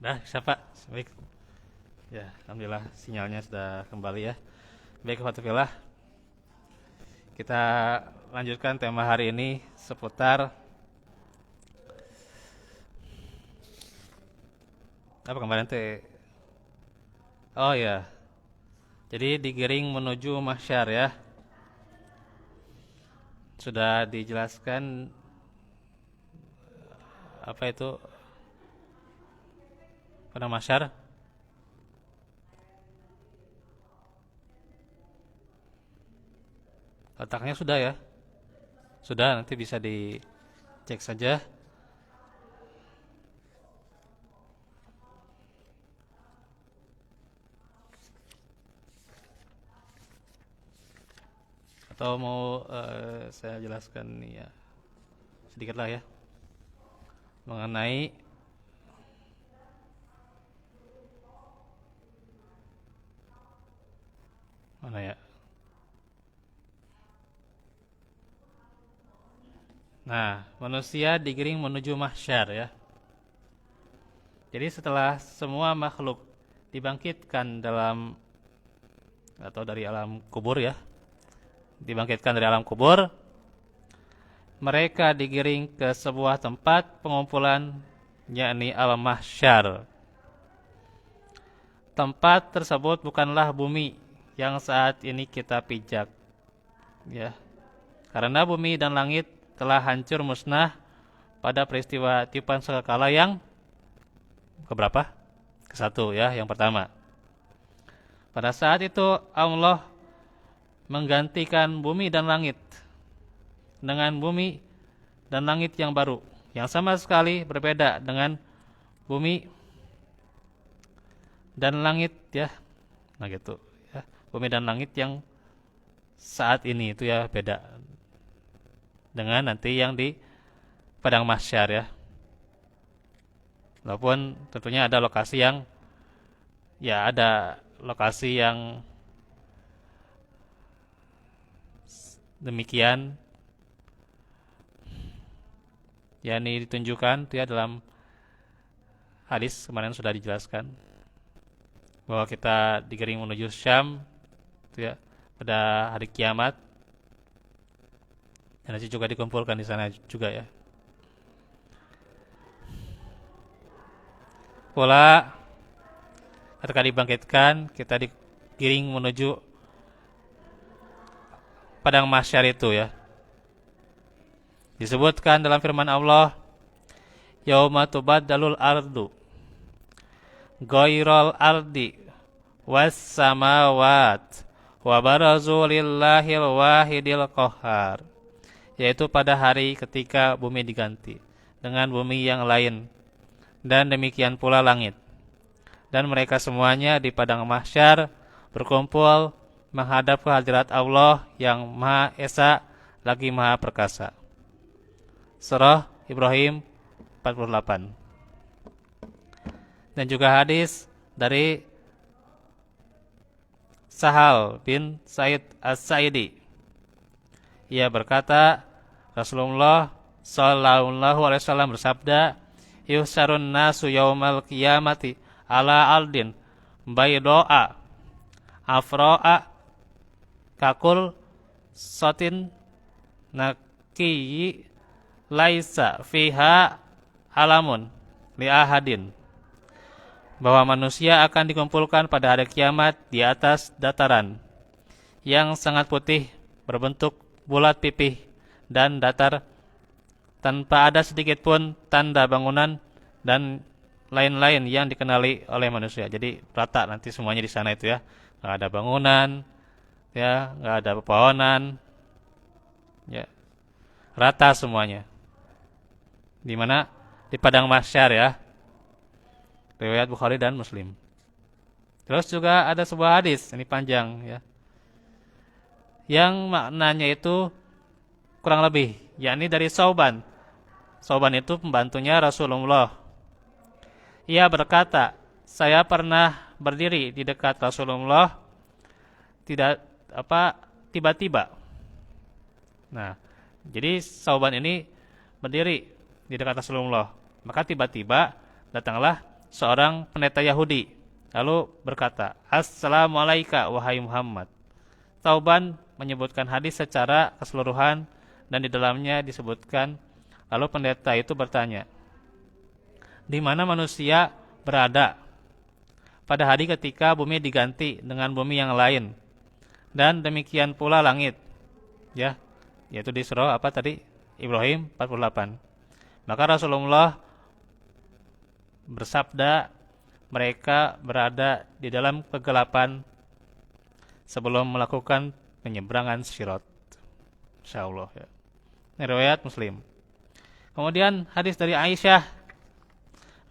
Dah, siapa? Baik. Ya, alhamdulillah sinyalnya sudah kembali ya. Baik, Fatufillah. Kita lanjutkan tema hari ini seputar apa kemarin teh? Oh ya. Jadi digiring menuju mahsyar ya. Sudah dijelaskan apa itu pada mahsyar? Letaknya sudah ya. Sudah, nanti bisa dicek saja. Atau mau saya jelaskan nih ya sedikit lah ya mengenai mana ya. Nah, manusia digiring menuju mahsyar ya. Jadi setelah semua makhluk dibangkitkan dalam atau dari alam kubur ya, dibangkitkan dari alam kubur, mereka digiring ke sebuah tempat pengumpulan yakni alam mahsyar. Tempat tersebut bukanlah bumi yang saat ini kita pijak ya. Karena bumi dan langit telah hancur musnah pada peristiwa tiupan sangkakala yang keberapa? Kesatu ya, yang pertama. Pada saat itu Allah menggantikan bumi dan langit dengan bumi dan langit yang baru, yang sama sekali berbeda dengan bumi dan langit ya. Nah gitu ya. Bumi dan langit yang saat ini itu ya beda dengan nanti yang di padang mahsyar ya. Walaupun tentunya ada lokasi yang ya ada lokasi yang demikian yakni ditunjukkan itu ya dalam hadis kemarin sudah dijelaskan bahwa kita digiring menuju Syam itu ya pada hari kiamat dan nanti juga dikumpulkan di sana juga ya. Pola ketika dibangkitkan kita digiring menuju padang mahsyar itu ya. Disebutkan dalam firman Allah, yauma tubaddalul ardu ghairal ardi was samawat wa barazu lillahil wahidil qahhar, yaitu pada hari ketika bumi diganti dengan bumi yang lain dan demikian pula langit, dan mereka semuanya di padang mahsyar berkumpul menghadap ke hadirat Allah yang Maha Esa lagi Maha Perkasa. Surah Ibrahim 48. Dan juga hadis dari Sahal bin Said As-Sa'idi. Ia berkata, Rasulullah sallallahu alaihi wasallam bersabda, "Yuhsarun nasu yaumal qiyamati ala aldin baydoa afroa kakul sotin nakiyi laisa fiha alamun li ahadin." Bahwa manusia akan dikumpulkan pada hari kiamat di atas dataran yang sangat putih berbentuk bulat pipih dan datar tanpa ada sedikit pun tanda bangunan dan lain-lain yang dikenali oleh manusia. Jadi rata nanti semuanya di sana itu ya. Nggak ada bangunan, ya, nggak ada pepohonan, ya, rata semuanya. Di mana? Di padang mahsyar ya. Riwayat Bukhari dan Muslim. Terus juga ada sebuah hadis, ini panjang ya, yang maknanya itu kurang lebih, yakni dari Sauban. Sauban itu pembantunya Rasulullah. Ia berkata, saya pernah berdiri di dekat Rasulullah tidak tiba-tiba. Nah, jadi Sauban ini berdiri di dekat Rasulullah. Maka tiba-tiba datanglah seorang pendeta Yahudi, lalu berkata, "Assalamualaikum wahai Muhammad." Tauban menyebutkan hadis secara keseluruhan dan di dalamnya disebutkan, lalu pendeta itu bertanya, di mana manusia berada pada hari ketika bumi diganti dengan bumi yang lain, dan demikian pula langit, ya, yaitu di surah apa tadi, Ibrahim 48. Maka Rasulullah bersabda, mereka berada di dalam kegelapan sebelum melakukan penyeberangan Sirat. Insyaallah ya. Ini riwayat Muslim. Kemudian hadis dari Aisyah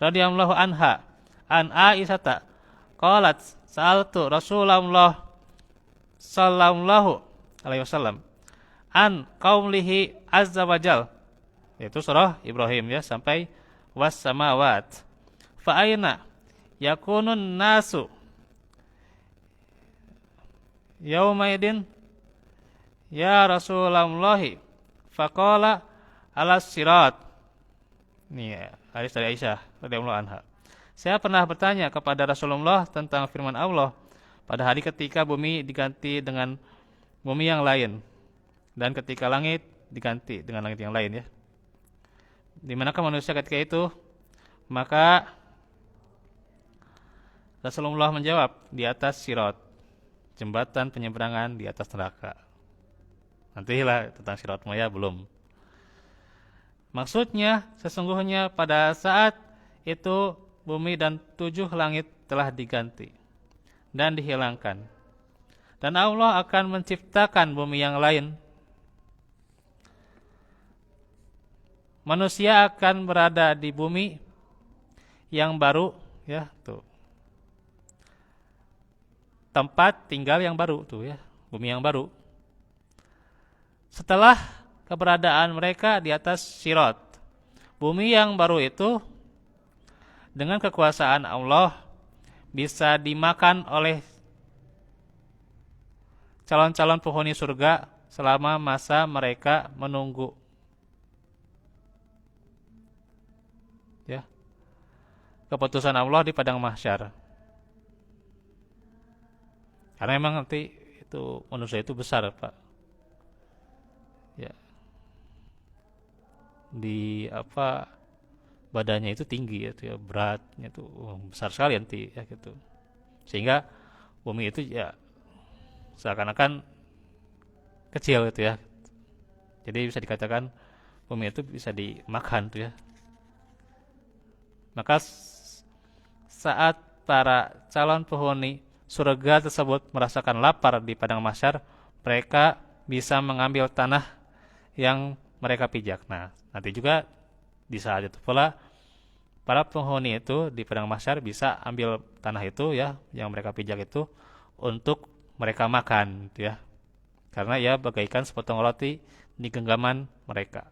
radhiyallahu anha, an Aisyata qalat sa'altu Rasulullah sallallahu alaihi wasallam an qaulihi azza wajal, yaitu surah Ibrahim ya, sampai was samawat fa aina yakunun nasu yaumaidin ya Rasulullah faqala alas sirat. Ini hadis dari Aisyah radhiyallahu anha. Saya pernah bertanya kepada Rasulullah tentang firman Allah pada hari ketika bumi diganti dengan bumi yang lain dan ketika langit diganti dengan langit yang lain ya. Di manakah manusia ketika itu? Maka Rasulullah menjawab, di atas sirat, jembatan penyeberangan di atas neraka. Nantilah tentang sirat maya belum. Maksudnya sesungguhnya pada saat itu bumi dan 7 langit telah diganti dan dihilangkan, dan Allah akan menciptakan bumi yang lain. Manusia akan berada di bumi yang baru ya, tuh. Tempat tinggal yang baru tuh ya, bumi yang baru. Setelah keberadaan mereka di atas sirat, bumi yang baru itu dengan kekuasaan Allah bisa dimakan oleh calon-calon penghuni surga selama masa mereka menunggu. Ya. Keputusan Allah di padang mahsyar. Karena memang nanti itu manusia itu besar, Pak. Ya. Di apa badannya itu tinggi ya, beratnya itu besar sekali nanti ya gitu. Sehingga bumi itu ya seakan-akan kecil gitu ya. Jadi bisa dikatakan bumi itu bisa dimakan tuh ya. Maka saat para calon penghuni surga tersebut merasakan lapar di padang mahsyar, mereka bisa mengambil tanah yang mereka pijak. Nah, nanti juga di saat itu pula para penghuni itu di padang mahsyar bisa ambil tanah itu ya yang mereka pijak itu untuk mereka makan gitu ya. Karena ya bagaikan sepotong roti di genggaman mereka.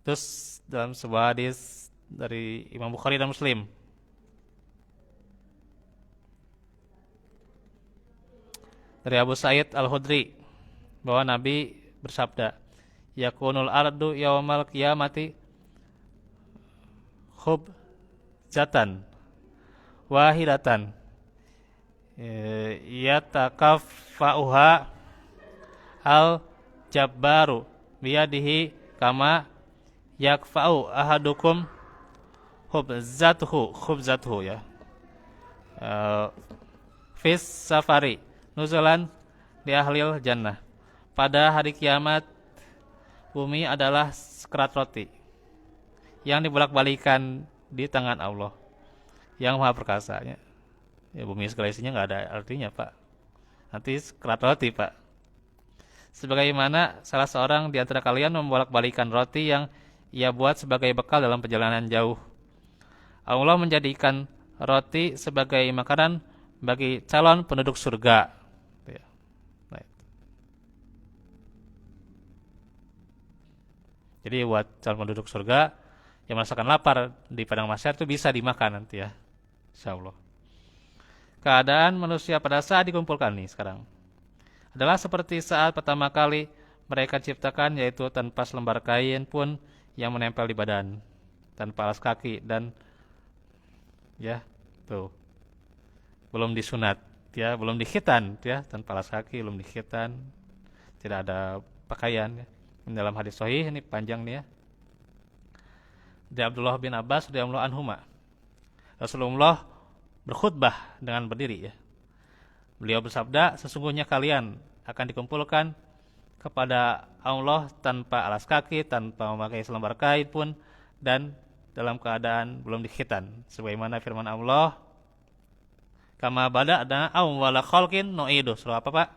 Terus dalam sebuah hadis dari Imam Bukhari dan Muslim, dari Abu Sa'id Al-Khudri, bahwa Nabi bersabda, yakunul ardu yaumal qiyamati khubzatan wahidatan yatakaffa'uha al-jabbaru biyadihi kama yakfa'u ahadukum khubzatuhu ya, fis safari nuzulan di ahlil jannah. Pada hari kiamat bumi adalah sekerat roti yang dibolak-balikan di tangan Allah yang Maha Perkasa. Ya, bumi segala isinya nggak ada artinya, Pak. Nanti sekerat roti, Pak. Sebagaimana salah seorang di antara kalian membolak-balikan roti yang ia buat sebagai bekal dalam perjalanan jauh. Allah menjadikan roti sebagai makanan bagi calon penduduk surga. Jadi buat calon penduduk surga yang merasakan lapar di padang mahsyar itu bisa dimakan nanti ya, insyaallah. Keadaan manusia pada saat dikumpulkan nih sekarang adalah seperti saat pertama kali mereka ciptakan, yaitu tanpa selembar kain pun yang menempel di badan. tanpa alas kaki dan ya tuh belum disunat ya, belum dikhitan ya, tanpa alas kaki, belum dikhitan, tidak ada pakaian ya. Dalam hadis sahih ini panjang nih ya. Dari Abdullah bin Abbas radhiyallahu anhuma, Rasulullah berkhutbah dengan berdiri ya. Beliau bersabda, sesungguhnya kalian akan dikumpulkan kepada Allah tanpa alas kaki, tanpa memakai selembar kain pun, dan dalam keadaan belum dikhitan, sebagaimana firman Allah, kama bada'na awwala khalqin nu'idu. Surah apa Pak?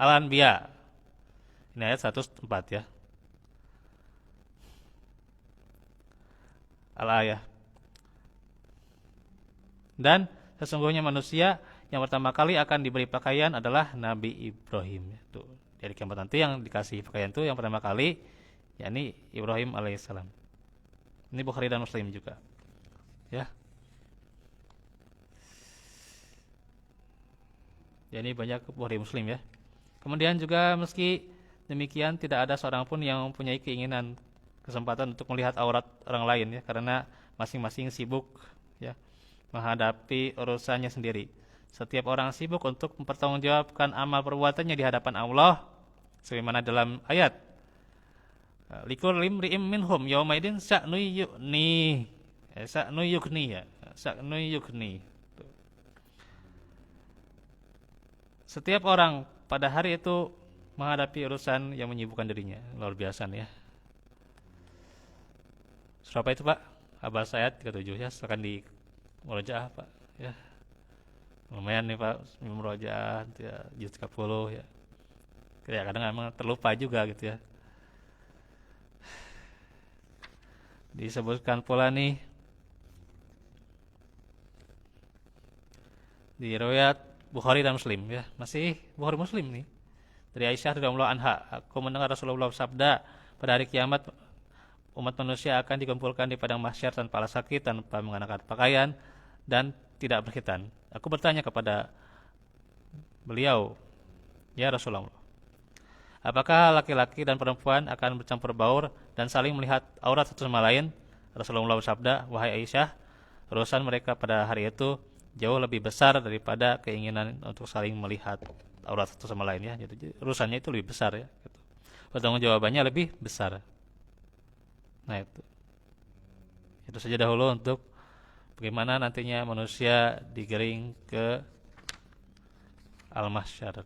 Al-Anbiya. Ini ayat 104 ya. Al-ayah. Dan sesungguhnya manusia yang pertama kali akan diberi pakaian adalah Nabi Ibrahim. Tuh, dari kiamat nanti yang dikasih pakaian itu yang pertama kali, yakni Ibrahim alaihissalam. Ini Bukhari dan Muslim juga. Ya. Jadi banyak Bukhari Muslim ya. Kemudian juga meski demikian tidak ada seorang pun yang mempunyai keinginan, kesempatan untuk melihat aurat orang lain ya, karena masing-masing sibuk ya menghadapi urusannya sendiri. Setiap orang sibuk untuk mempertanggungjawabkan amal perbuatannya di hadapan Allah, sebagaimana dalam ayat, likulli imri'in minhum yaumaidin sya'nu yughni. Sya'nu yughni ya. Sya'nu yughni. Setiap orang pada hari itu menghadapi urusan yang menyibukkan dirinya. Luar biasa nih ya. Surah apa itu Pak? Abas ayat 37 ya, silakan di murojaah Pak ya. Lumayan nih Pak, murojaah ya, juz 30 ya. Kayak kadang emang terlupa juga gitu ya. Disebutkan pula nih di riwayat Bukhari dan Muslim ya, masih Bukhari Muslim nih. Dari Aisyah radhiyallahu anha, aku mendengar Rasulullah bersabda, pada hari kiamat umat manusia akan dikumpulkan di padang mahsyar tanpa alas kaki, tanpa mengenakan pakaian dan tidak berkhitan. Aku bertanya kepada beliau, ya Rasulullah, apakah laki-laki dan perempuan akan bercampur baur dan saling melihat aurat satu sama lain? Rasulullah bersabda, wahai Aisyah, urusan mereka pada hari itu jauh lebih besar daripada keinginan untuk saling melihat aurat satu sama lain ya. Jadi urusannya itu lebih besar ya. Pertanggung jawabannya lebih besar. Nah itu saja dahulu untuk bagaimana nantinya manusia digiring ke al-mahsyar.